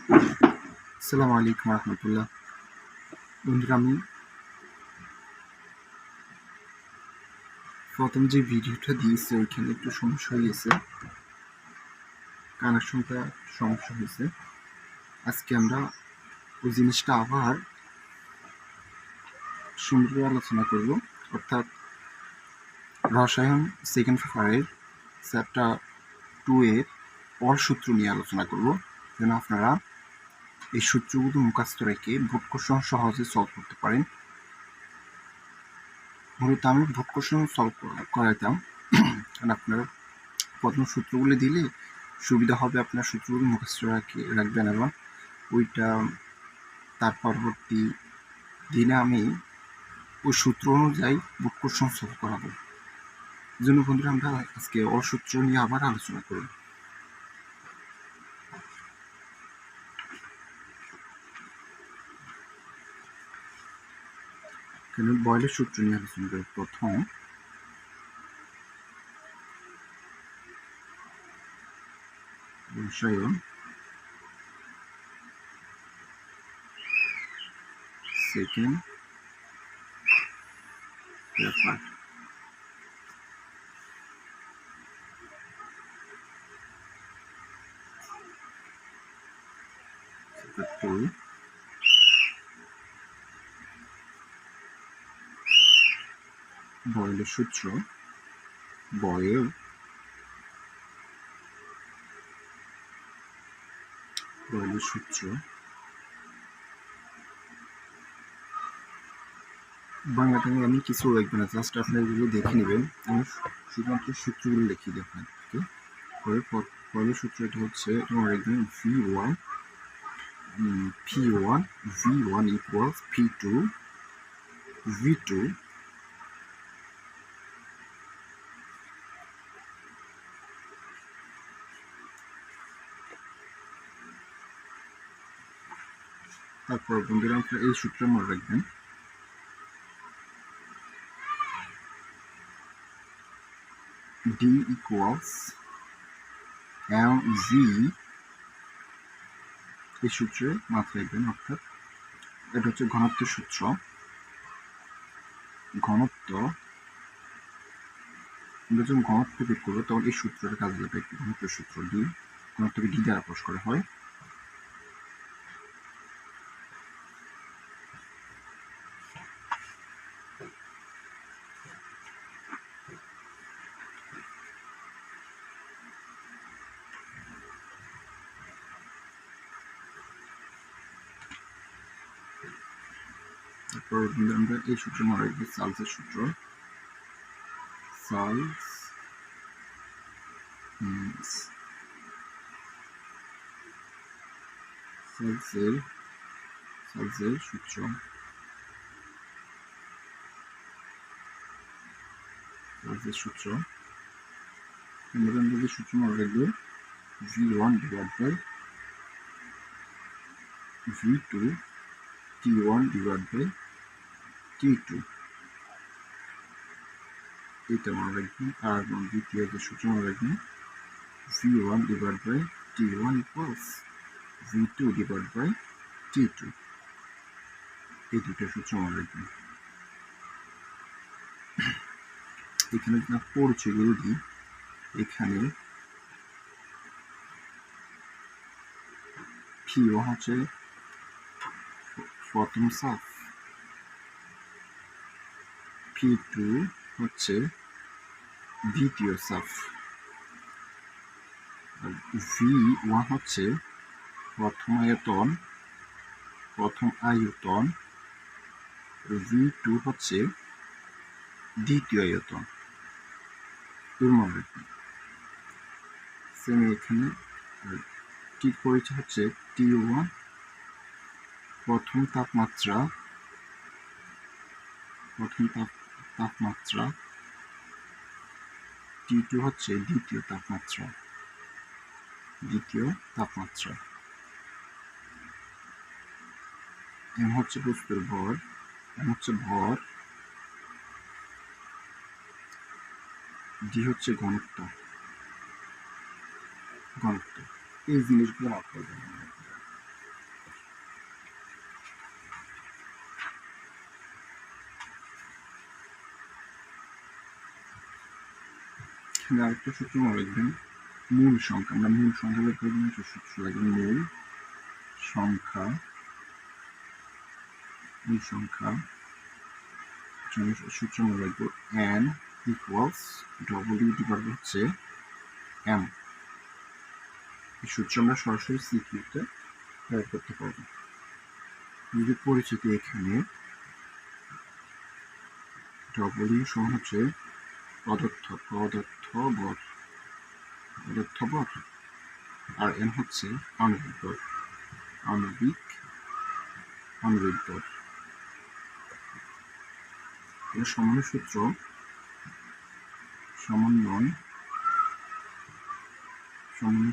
আসসালামু আলাইকুম রহমতুল্লাহ। বন্ধুরা, আমি প্রথম যে ভিডিওটা দিয়েছি ওইখানে একটু সমস্যা হয়ে গেছে, কানেকশনটা সমস্যা হয়েছে। আজকে আমরা ওই জিনিসটা আবার সুন্দর করে আলোচনা করব, অর্থাৎ রসায়ন সেকেন্ড পেপারের চ্যাপ্টার 2 এর অর সূত্র নিয়ে আলোচনা করব, যেন আপনারা এই সূত্রগুলো মুখস্থ রেখে বোর্ড কোশ্চেন সহজে সলভ করতে পারেন। মূলত আমি বোর্ড কোশ্চেন সলভ করাইতাম, কারণ আপনারা প্রথম সূত্রগুলো দিলে সুবিধা হবে, আপনার সূত্রগুলো মুখস্থ রাখবেন এবং ওইটা তার পরবর্তী দিনে আমি ওই সূত্র অনুযায়ী বুক কোশ্চেন সলভ করাবো। এই জন্য বন্ধুরা, আমরা আজকে অসূত্র নিয়ে আবার আলোচনা করব। এখানে বয়েলের সূত্র নিয়ে আলোচনা করব। প্রথম রসায়ন সেকেন্ড পেপার। বয়েলের সূত্র। বয়েলের সূত্র বাংলাতে আমি কিছু লিখবো না, জাস্ট আপনারা এগুলো দেখে নেবেন। আমি শুধুমাত্র সূত্রগুলো লিখি দিই আপনাদেরকে। বয়েলের সূত্র এটা হচ্ছে, তোমার লিখবেন V1 equals P2 V2 তারপর বন্ধুরা আপনারা এই সূত্র মনে রাখবেন। D equals mv, এই সূত্রে মাত্রা রাখবেন, অর্থাৎ এটা হচ্ছে ঘনত্বের সূত্র। ঘনত্ব, আমরা যখন ঘনত্ব বের করবো তখন এই সূত্রটা কাজে লাগবে। ঘনত্বের সূত্র D, ঘনত্বকে D দ্বারা প্রকাশ করা হয়। তারপর আমরা এই সূত্র মনে রাখবো সালসের সূত্র। সালসের সূত্র। আমরা যে সূত্র মনে রাখবো V1 divided by V2 T1 divided by T2, এটা মনে রাখবেন। আর দ্বিতীয় যে সূত্র মনে রাখবেন V1 divided by T1 equals V2 divided by T2, এই দুটো সূত্র মনে রাখবেন। এখানে আপনার পরিচয়গুলো দিই। এখানে P1 হচ্ছে প্রথম সাফ, P2 হচ্ছে দ্বিতীয় সাফ, আর V1 হচ্ছে প্রথম আয়তন, V2 হচ্ছে দ্বিতীয় আয়তন। সেম এখানে কি পরিচয় হচ্ছে T1 প্রথম তাপমাত্রা, T2 হচ্ছে দ্বিতীয় তাপমাত্রা। M হচ্ছে বস্তুর ভর, D হচ্ছে ঘনত্ব। এই জিনিসগুলো আপনাদের এখানে আরেকটা সূত্র মনে রাখবেন, মূল সংখ্যা। আমরা মূল সংখ্যা বের করে দিন, সূত্র লাগবে মূল সংখ্যা সূত্র মনে রাখবো n ইকুয়ালস ডব্লিউ ডিভাইড হচ্ছে m। এই সূত্র আমরা সরাসরি সিকিউতে বের করতে পারবো। যদি পরিচিতি এখানে ডব্লিউ সমান হচ্ছে পদার্থ ভর আর m হচ্ছে আণবিক ভর। সমন্বয়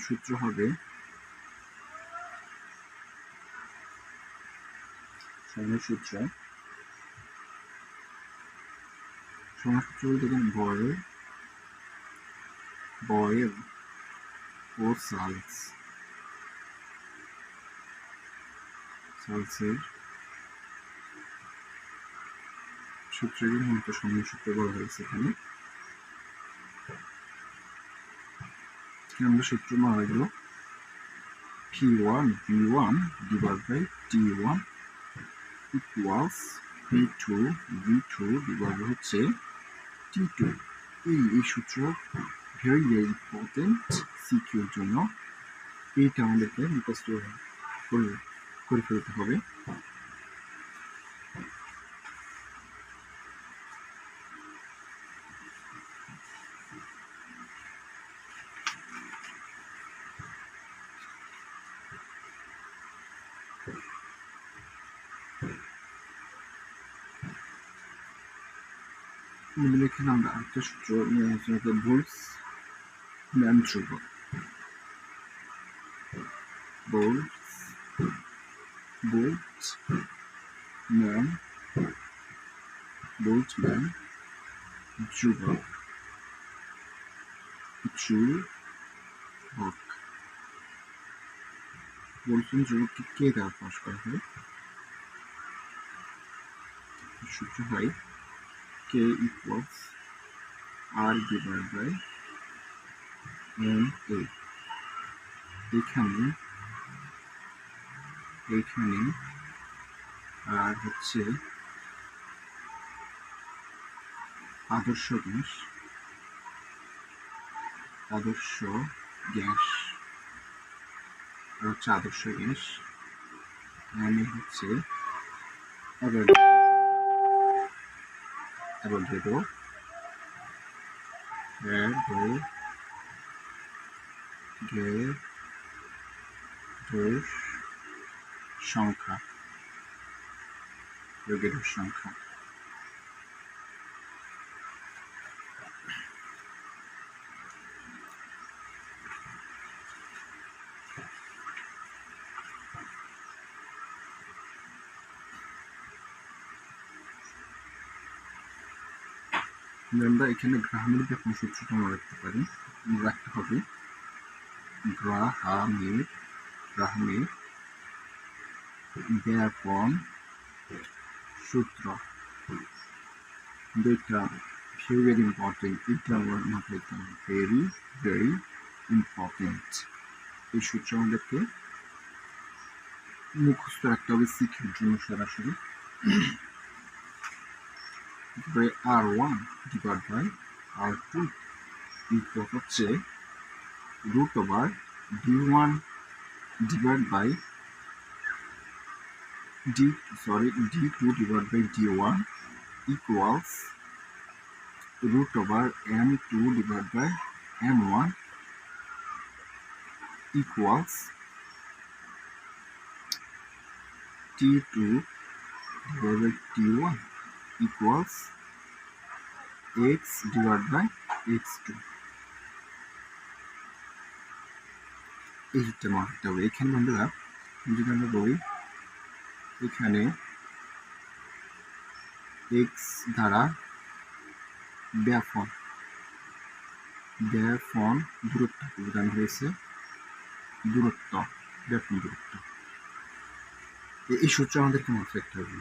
সূত্র হবে দেখেন বয়েল ও সালসের সূত্রের মূলত সমন্বয় সূত্র বলা হয়েছে। এখানে আমরা সূত্র মনে রাখবো P1 V1 divided by T1 equals P2 V2 divided by হচ্ছে T2। এই সূত্র ভেরি ইম্পর্টেন্ট সিকিউর জন্য। এইটা আমাদেরকে মুখস্থ করে ফেলতে হবে। এখানে আমরা আরেকটা সূত্র নিয়ে আলোচনা করব, বোল্টজম্যান ধ্রুবক। বোল্টজম্যান ধ্রুবক বোল্টজম্যান ধ্রুবককে কে দ্বারা প্রকাশ করা হয়? সূত্র হয় K equals R divided by NA। এইখানে আর হচ্ছে আদর্শ গ্যাস NA হচ্ছে অ্যাভোগাড্রো সংখ্যা। আমরা এখানে গ্রাহামের ব্যাপন সূত্রটা মনে রাখতে পারি। রাখতে হবে গ্রাহামের ব্যাপন সূত্র। এটা ভেরি ইম্পর্টেন্ট। এটা আমার মাথায় রাখতে হবে, ভেরি ইম্পর্টেন্ট। এই সূত্র আমাদেরকে মুখস্থ রাখতে হবে সিকিউর জন্য সরাসরি। R1 divided by R2 equal হচ্ছে √/d1 divided by d2 divided by d1 equals √m2 divided by m1 equals t2 divided by t1 equals x divided by x2। এইটা মানতে হবে। এখানে বন্ধুরা যদি আমরা বলি এখানে x দ্বারা ব্যাপন দূরত্ব প্রদান হয়েছে, ব্যাপন দূরত্ব। এই সূত্র আমাদেরকে মাথায় রাখতে হবে।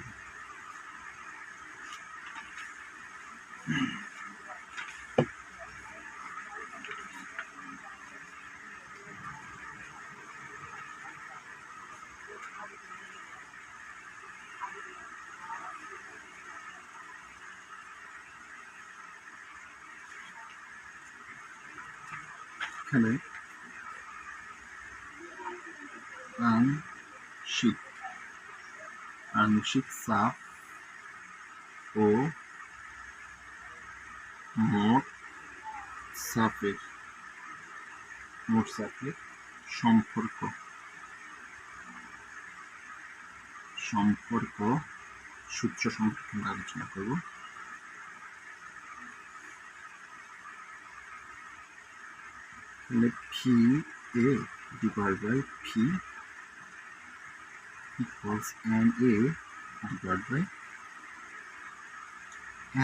এখানে আংশিক চাপ ও মোট চাপের সম্পর্ক সূত্র সম্পর্কে আমরা আলোচনা করব। V A divide by V equals NA divided by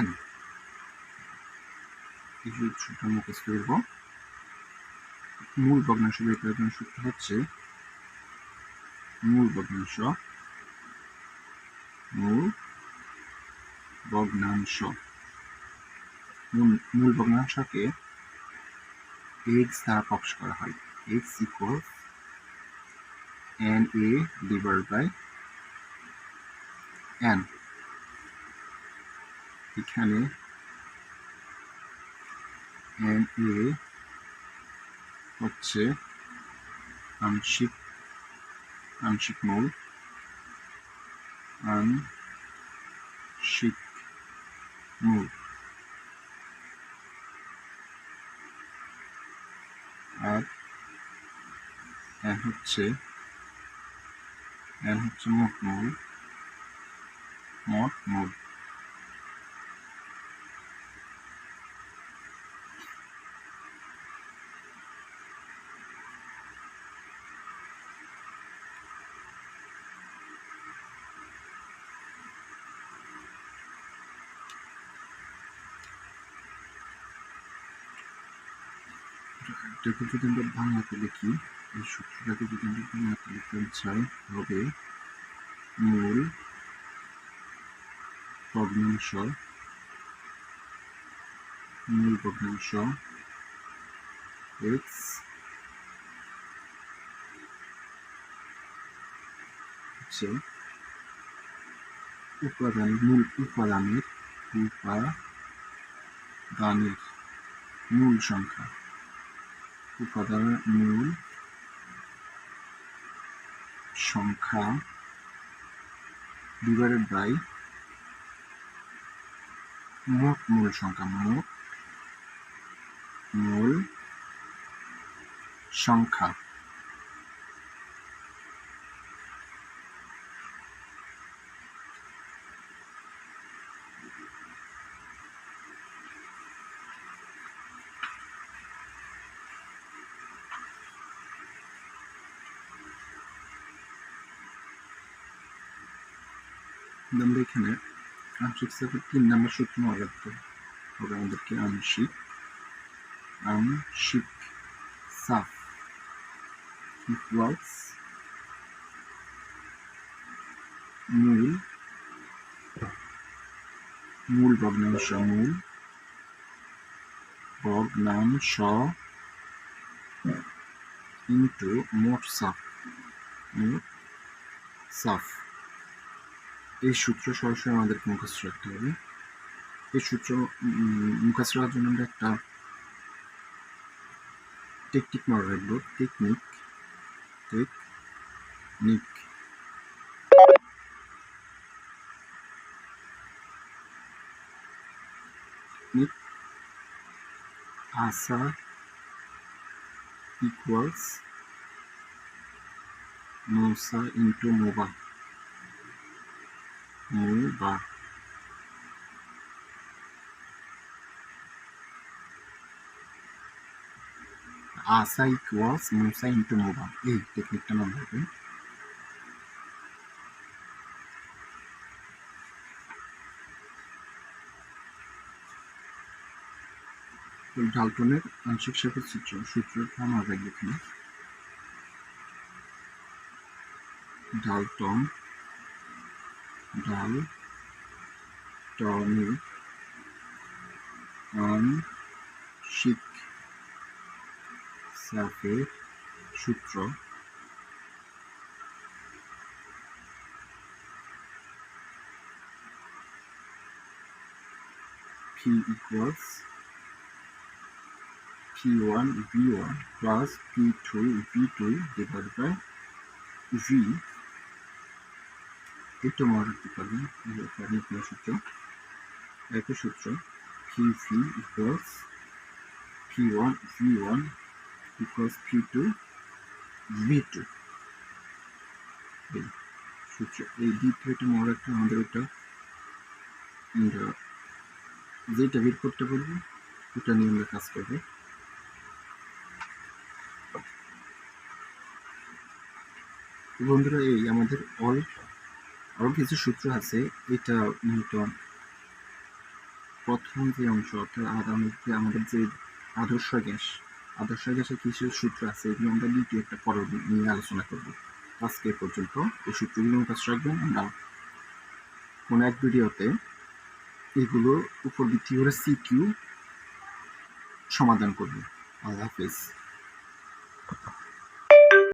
N. এই সূত্রটা মুখস্থ করব। মূল ভগ্নাংশ বের করার জন্য সূত্র হচ্ছে মূল ভগ্নাংশকে x দ্বারা প্রকাশ করা হয়। x equals NA divided by N. এখানে NA হচ্ছে আংশিক মূল আর N হচ্ছে মোট মূল। এটাকে যদি আমরা বাংলাতে লিখি, এই সূত্রটাকে যদি আমরা বাংলাতে লিখতে চাই হবে মূল ভগ্নাংশ x হচ্ছে মূল উপাদানের মূল সংখ্যা, ডিভাইডেড বাই মোট মূল সংখ্যা। আমরা এখানে আংশিক চাপের 3 নম্বর সূত্র মনে রাখতে হবে আমাদেরকে। আংশিক চাপ ইকুয়ালস মূল ভগ্নাংশ ইনটু মোট চাপ। এই সূত্র সরাসরি আমাদেরকে মুখস্থ রাখতে হবে। এই সূত্র মুখস্থ রাখার জন্য আমরা একটা টেকনিক মনে রাখবো। টেকনিক আসা ইকুয়ালস মৌসা ইন্টু মোবা। আসা ইকুয়ালস মৌসা ইন্টু মোবা, এই টেকনিকটা মনে রাখবেন। ডাল্টনের আংশিক চাপের সূত্রটা মনে রাখবেন এখানে। ডাল্টনের আংশিক চাপের সূত্র P equals P P1 V1 plus P2 V2 divided by V, এটা মনে রাখতে পারবেন নিউটনের সূত্র, একই সূত্র PV equals P1 V1 equals P2 V2, এই সূত্র, এই দ্বিতীয়টা মনে রাখতে আমাদের ওটা যেটা বের করতে পারবো ওটা নিয়ে আমরা কাজ করবো। বন্ধুরা, এই আমাদের আরো কিছু সূত্র আছে। এটা নিউটন প্রথম যে অংশ, অর্থাৎ আমাদের যে আদর্শ গ্যাসের কিছু সূত্র আছে, এগুলো আমরা দ্বিতীয় একটা পর্ব নিয়ে আলোচনা করব। আজকে পর্যন্ত এই সূত্রগুলো কাজ রাখবেন, আমরা কোন এক ভিডিওতে এগুলো উপর ভিত্তি করে সিকিউ সমাধান করব। আল্লাহ হাফেজ।